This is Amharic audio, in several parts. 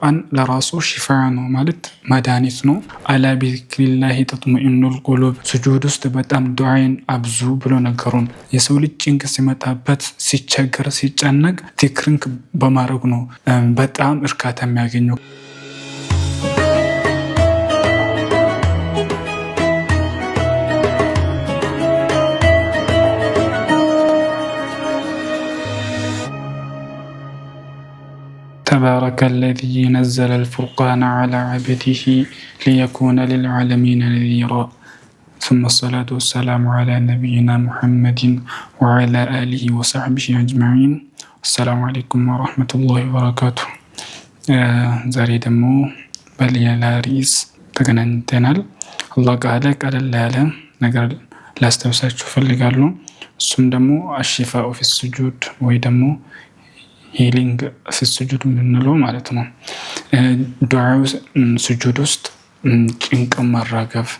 ቁርአን ለራሱ ሽፋ ነው ማለት መድኃኒት ነው። አላ ቢዚክሪላሂ ተጥመኢኑል ቁሉብ ስጁድ ውስጥ በጣም ዱዓን አብዙ ብሎ ነገሩን። የሰው ልጅ ጭንቅ ሲመጣበት፣ ሲቸገር፣ ሲጨነቅ ዚክርን በማድረግ ነው በጣም እርካታ የሚያገኘው። تبارك الذي نزل الفرقان على عبده ليكون للعالمين نذيرا ثم الصلاة والسلام على نبينا محمد وعلى آله وصحبه أجمعين. السلام عليكم ورحمة الله وبركاته. ዛሬ ደግሞ በሌላ ርዕስ ተገናኝተናል። አላህ ቃል ያለ ነገር ላስታውሳችሁ ፈልጋለሁ። እሱም ደግሞ አሽፋኡ ፊ ሱጁድ ወይ ደግሞ ሂሊንግ ስጁድ የምንለው ማለት ነው። ዱዓው ስጁድ ውስጥ ጭንቅ ማራገፍ፣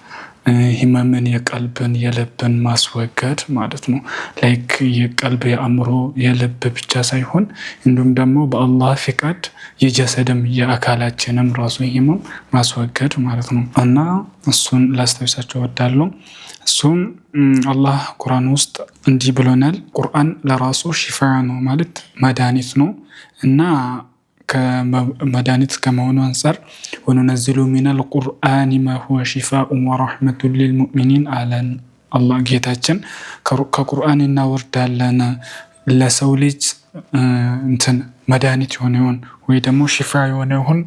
ህመምን የቀልብን የልብን ማስወገድ ማለት ነው። ላይክ የቀልብ የአእምሮ የልብ ብቻ ሳይሆን እንዲሁም ደግሞ በአላህ ፍቃድ የጀሰድም የአካላችንም ራሱ ህመም ማስወገድ ማለት ነው እና እሱን ላስታውሳችሁ እወዳለሁ። እሱም አላህ ቁርአን ውስጥ እንዲህ ብሎናል። ቁርአን ለራሱ ሽፋ ነው ማለት መድኃኒት ነው እና ከመድኃኒት ከመሆኑ አንፃር ወነነዝሉ ሚነል ቁርአኒ ማ ሁወ ሽፋኡን ወረሕመቱን ሊልሙእሚኒን አለን። አላህ ጌታችን ከቁርአን እናወርዳለን ለሰው ልጅ መድኃኒት የሆነውን ወይ ደግሞ ሽፋ የሆነውን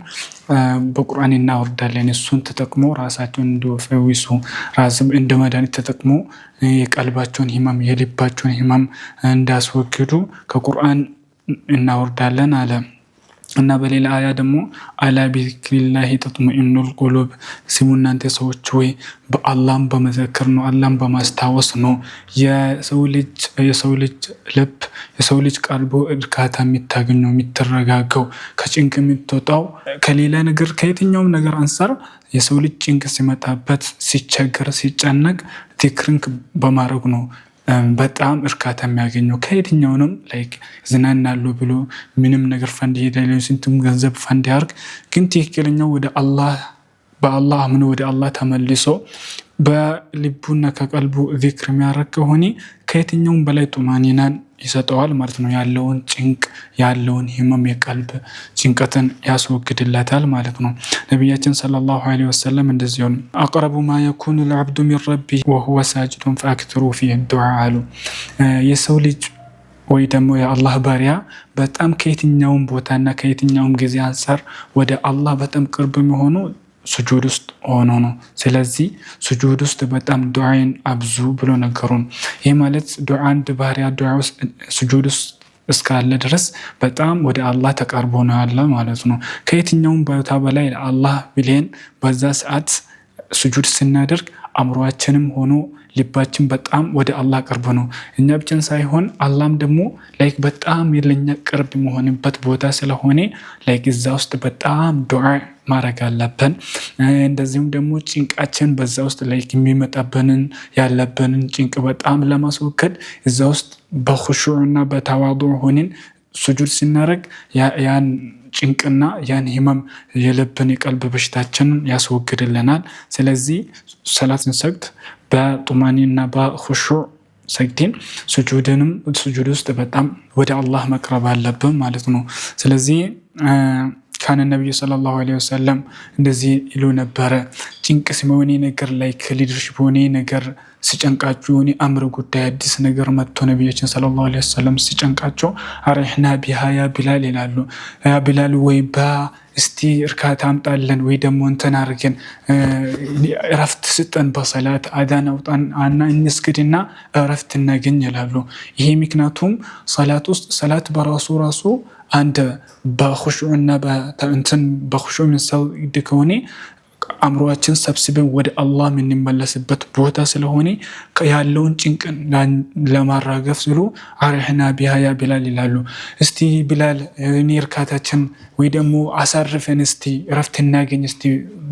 በቁርአን እናወርዳለን። እሱን ተጠቅሞ ራሳቸውን እንዲፈውሱ ራስም እንደ መድኃኒት ተጠቅሞ የቀልባቸውን ህመም የልባቸውን ህመም እንዳስወግዱ ከቁርአን እናወርዳለን አለ እና በሌላ አያ ደግሞ አላ ቢዚክሪላሂ ተጥመኢኑል ቁሉብ ስሙ እናንተ ሰዎች ወይ በአላህም በመዘክር ነው አላህም በማስታወስ ነው የሰው ልጅ ልብ የሰው ልጅ ቀልቡ እርካታ የሚታገኘው የሚተረጋጋው ከጭንቅ የምትወጣው ከሌላ ነገር ከየትኛውም ነገር አንፃር የሰው ልጅ ጭንቅ ሲመጣበት፣ ሲቸገር፣ ሲጨነቅ ዚክርን በማድረግ ነው በጣም እርካታ የሚያገኘው። ከየትኛውንም ላይክ ዝናናሉ ብሎ ምንም ነገር ፈንድ ይሄዳል፣ ስንቱም ገንዘብ ፈንድ ያርግ፣ ግን ትክክለኛው ወደ አላህ በአላህ አምኖ ወደ አላህ ተመልሶ በልቡና ከቀልቡ ዚክር የሚያደርግ ከሆነ ከየትኛውም በላይ ጡማኒናን ይሰጠዋል ማለት ነው። ያለውን ጭንቅ ያለውን ህመም የቀልብ ጭንቀትን ያስወግድለታል ማለት ነው። ነቢያችን ሰለላሁ ዐለይሂ ወሰለም እንደዚሁ አቅረቡ ማ የኩኑ ልዐብዱ ሚን ረቢ ወሁወ ሳጅዱን ፈአክትሩ ፊሂ ዱዓ አሉ። የሰው ልጅ ወይ ደግሞ የአላህ ባሪያ በጣም ከየትኛውም ቦታና ከየትኛውም ጊዜ አንፃር ወደ አላህ በጣም ቅርብ የሚሆኑ ስጁድ ውስጥ ሆኖ ነው። ስለዚህ ስጁድ ውስጥ በጣም ዱዓን አብዙ ብሎ ነገሩን። ይህ ማለት አንድ ባሪያ ዱዓ ውስጥ ስጁድ ውስጥ እስካለ ድረስ በጣም ወደ አላህ ተቃርቦ ነው ያለ ማለት ነው። ከየትኛውም ቦታ በላይ አላህ ብለን በዛ ሰዓት ስጁድ ስናደርግ አእምሯችንም ሆኖ ልባችን በጣም ወደ አላህ ቅርብ ነው። እኛ ብቻን ሳይሆን አላህም ደግሞ ላይክ በጣም የለኛ ቅርብ መሆንበት ቦታ ስለሆነ ላይክ እዛ ውስጥ በጣም ዱዓ ማድረግ አለብን። እንደዚሁም ደግሞ ጭንቃችን በዛ ውስጥ ላይክ የሚመጣብንን ያለብንን ጭንቅ በጣም ለማስወገድ እዛ ውስጥ በኹሹዕና በተዋዱዕ ሆነን ስጁድ ስናደርግ ያን ጭንቅና ያን ህመም የልብን የቀልብ በሽታችንን ያስወግድልናል። ስለዚህ ሰላት ስንሰግድ በጡማኒና በኹሹዕ ሰግደን ስጁድ ውስጥ በጣም ወደ አላህ መቅረብ አለብን ማለት ነው። ስለዚህ ካነ ነብዩ ሰለላሁ ዐለይሂ ወሰለም እንደዚህ ይሉ ነበረ። ጭንቅ ሲሆን ነገር ላይ ከሊደርሺፕ ሆነ ነገር ሲጨንቃችሁ ሆነ አምር ጉዳይ አዲስ ነገር መጥቶ ነብያችን ሰለላሁ ዐለይሂ ወሰለም ሲጨንቃቸው አረህና ቢሃ ያ ቢላል ይላሉ። ያ ቢላል ወይ እስቲ እርካታ አምጣለን ወይ ደግሞ እንትን አድርገን እረፍት ስጠን በሰላት አዳን አውጣን እና እንስግድና እረፍት እናገኝ ይላሉ። ይሄ ምክንያቱም ሰላት ውስጥ ሰላት በራሱ አንድ በኹሹዕና በኹሹዕ ምንሰግድ ከሆነ አእምሮአችን ሰብስበን ወደ አላህ የምንመለስበት ቦታ ስለሆነ ያለውን ጭንቅ ለማራገፍ ሲሉ አረህና ቢሃ ያ ቢላል ይላሉ። እስቲ ቢላል እኔ እርካታችን ወይ ደግሞ አሳርፈን እስቲ እረፍት እናገኝ እስቲ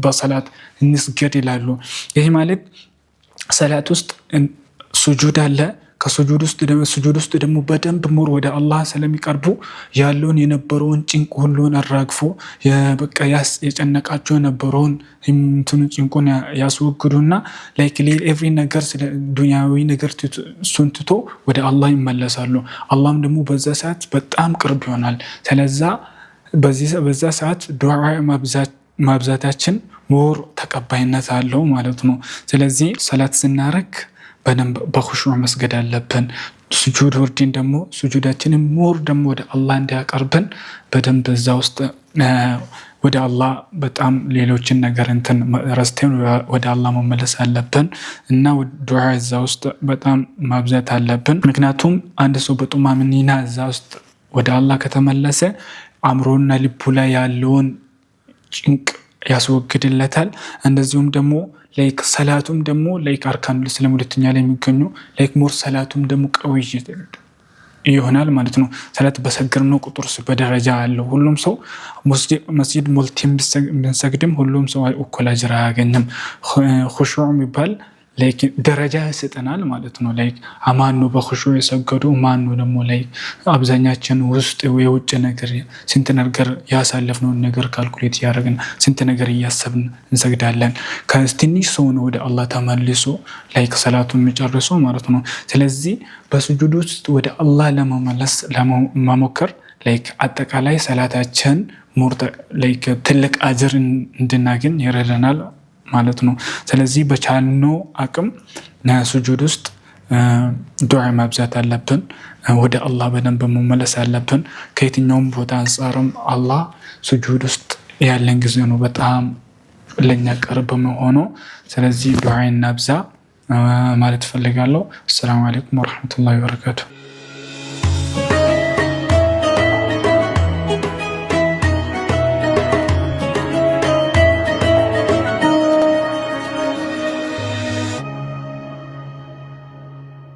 በሰላት እንስገድ ይላሉ። ይሄ ማለት ሰላት ውስጥ ሱጁድ አለ፣ ከሱጁድ ውስጥ ደግሞ በደንብ ሞር ወደ አላህ ስለሚቀርቡ ያለውን የነበረውን ጭንቅ ሁሉን አራግፎ በቃ የጨነቃቸው የነበረውን ጭንቁን ያስወግዱና ላይክ ኤቭሪ ነገር ስለ ዱንያዊ ነገር እሱን ትቶ ወደ አላህ ይመለሳሉ። አላህም ደግሞ በዛ ሰዓት በጣም ቅርብ ይሆናል። ስለዛ በዛ ሰዓት ዱዓ ማብዛታችን ሞር ተቀባይነት አለው ማለት ነው። ስለዚህ ሰላት ስናረግ በደንብ በኹሹዕ መስገድ አለብን። ሱጁድ ወርዲን ደግሞ ሱጁዳችንን ሞር ደግሞ ወደ አላህ እንዲያቀርበን በደንብ እዛ ውስጥ ወደ አላህ በጣም ሌሎችን ነገር ረስተን ወደ አላህ መመለስ አለብን እና ዱዓ እዛ ውስጥ በጣም ማብዛት አለብን። ምክንያቱም አንድ ሰው በጡማኒና እዛ ውስጥ ወደ አላህ ከተመለሰ አእምሮና ልቡ ላይ ያለውን ጭንቅ ያስወግድለታል። እንደዚሁም ደግሞ ላይክ ሰላቱም ደግሞ ላይክ አርካኑል ኢስላም ሁለተኛ ላይ የሚገኙ ላይክ ሞር ሰላቱም ደግሞ ቀውይ ይሆናል ማለት ነው። ሰላት በሰገድነው ቁጥር በደረጃ አለው። ሁሉም ሰው መስጂድ ሞልቲም ቢሰግድም ሁሉም ሰው እኩል አጅር አያገኝም። ኹሹዕ የሚባል ላይክ ደረጃ ይሰጠናል ማለት ነው። ላይክ አማን ነው በኹሹዕ የሰገዱ ማን ነው ደግሞ ላይክ አብዛኛችን ውስጥ የውጭ ነገር ስንት ነገር ያሳለፍነውን ነገር ካልኩሌት ያደረግን ስንት ነገር እያሰብን እንሰግዳለን። ከትንሽ ሰው ነው ወደ አላህ ተመልሶ ላይክ ሰላቱን የሚጨርሰው ማለት ነው። ስለዚህ በሱጁድ ውስጥ ወደ አላህ ለመመለስ ለመሞከር ላይክ አጠቃላይ ሰላታችን ላይክ ትልቅ አጅር እንድናገኝ ይረዳናል ማለት ነው። ስለዚህ በቻልነው አቅም ሱጁድ ውስጥ ዱዓ ማብዛት አለብን። ወደ አላህ በደንብ መመለስ አለብን። ከየትኛውም ቦታ አንጻርም አላህ ሱጁድ ውስጥ ያለን ጊዜ ነው በጣም ለኛ ቅርብ መሆኑ። ስለዚህ ዱዓ እናብዛ ማለት ፈልጋለሁ። አሰላሙ አለይኩም ወራህመቱላሂ ወበረካቱ።